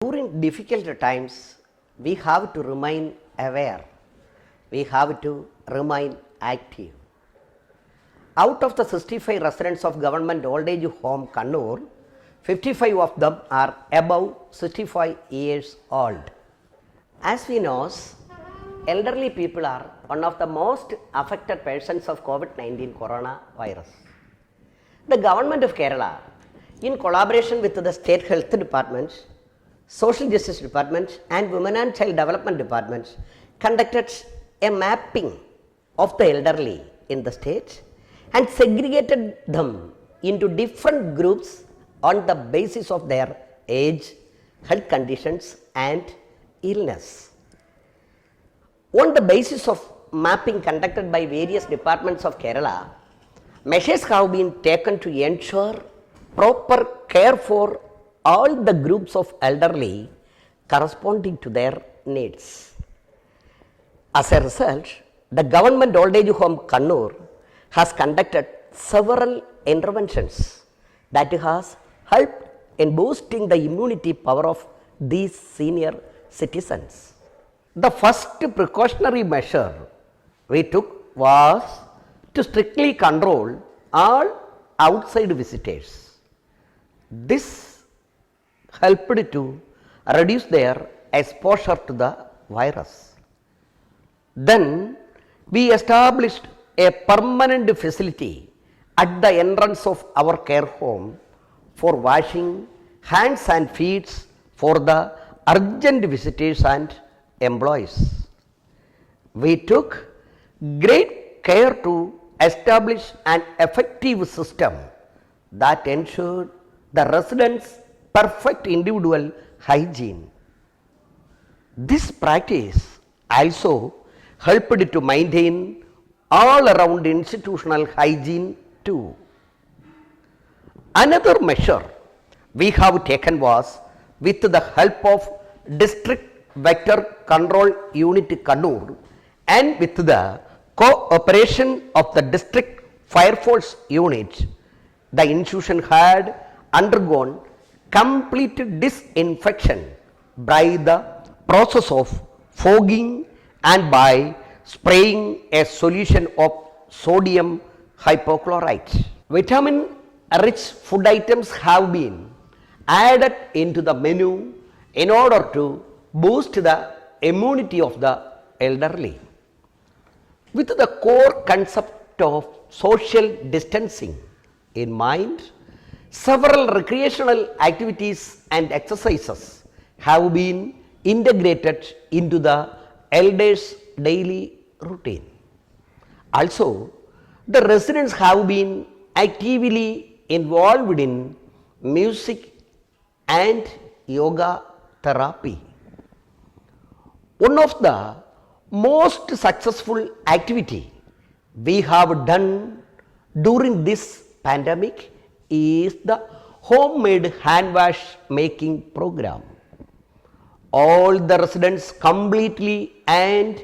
During difficult times, we have to remain aware. We have to remain active. Out of the 65 residents of government old age home Kannur, 55 of them are above 65 years old. As we know, elderly people are one of the most affected persons of COVID-19 coronavirus. The government of Kerala, in collaboration with the state health departments, social justice departments and women and child development departments, conducted a mapping of the elderly in the state and segregated them into different groups on the basis of their age, health conditions and illness. On the basis of mapping conducted by various departments of Kerala, measures have been taken to ensure proper care for all the groups of elderly corresponding to their needs. As a result, the government old age home Kannur has conducted several interventions that has helped in boosting the immunity power of these senior citizens. The first precautionary measure we took was to strictly control all outside visitors. This helped to reduce their exposure to the virus. Then we established a permanent facility at the entrance of our care home for washing hands and feet for the urgent visitors and employees. We took great care to establish an effective system that ensured the residents' perfect individual hygiene. This practice also helped to maintain all around institutional hygiene too. Another measure we have taken was with the help of District Vector Control Unit Kannur and with the cooperation of the District Fire Force Unit, the institution had undergone complete disinfection by the process of fogging and by spraying a solution of sodium hypochlorite. Vitamin-rich food items have been added into the menu in order to boost the immunity of the elderly. With the core concept of social distancing in mind, several recreational activities and exercises have been integrated into the elders' daily routine. Also, the residents have been actively involved in music and yoga therapy. One of the most successful activity we have done during this pandemic is the homemade hand wash making program. All the residents completely and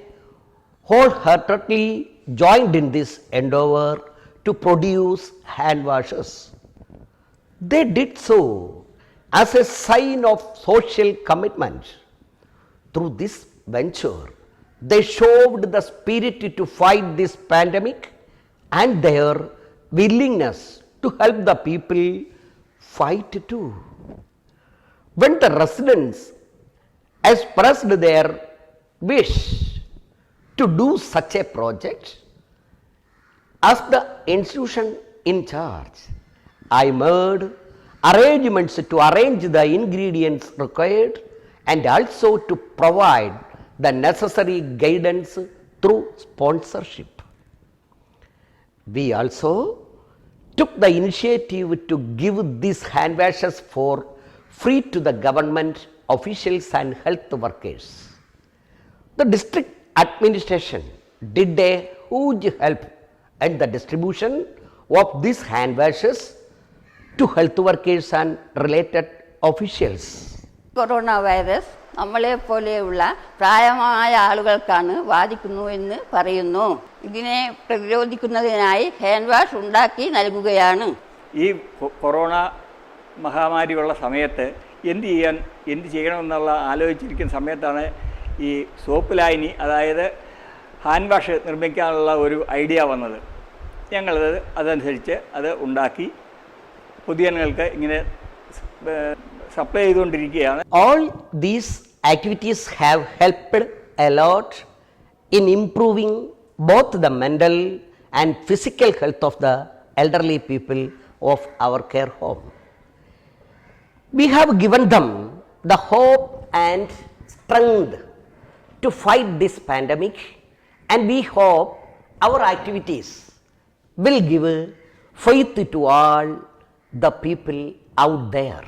wholeheartedly joined in this endeavor to produce hand washes. They did so as a sign of social commitment. Through this venture, they showed the spirit to fight this pandemic and their willingness to help the people fight too. When the residents expressed their wish to do such a project, as the institution in charge, I made arrangements to arrange the ingredients required and also to provide the necessary guidance through sponsorship. We also took the initiative to give these hand washes for free to the government officials and health workers. The district administration did a huge help in the distribution of these hand washes to health workers and related officials. Corona virus നമ്മളെപ്പോലെയുള്ള പ്രായമായ ആളുകൾക്കാണ് ബാധിക്കുന്നുവെന്ന് പറയുന്നു. ഇതിനെ പ്രതിരോധിക്കുന്നതിനായി hand wash ഉണ്ടാക്കി നൽകുകയാണ്. ഈ corona മഹാമാരിയുള്ള സമയത്ത് എന്ത് ചെയ്യണമെന്നുള്ള ആലോചിച്ചിരിക്കുന്ന സമയത്താണ് ഈ സോപ്പ് ലായനി, അതായത് ഹാൻഡ് വാഷ് നിർമ്മിക്കാനുള്ള ഒരു ഐഡിയ വന്നത്. ഞങ്ങളത് അതനുസരിച്ച് അത് ഉണ്ടാക്കി പൊതുജനങ്ങൾക്ക് ഇങ്ങനെ സപ്ലൈ ചെയ്തുകൊണ്ടിരിക്കുകയാണ്. All these activities have helped a lot in improving both the mental and physical health of the elderly people of our care home. We have given them the hope and strength to fight this pandemic, and we hope our activities will give faith to all the people out there.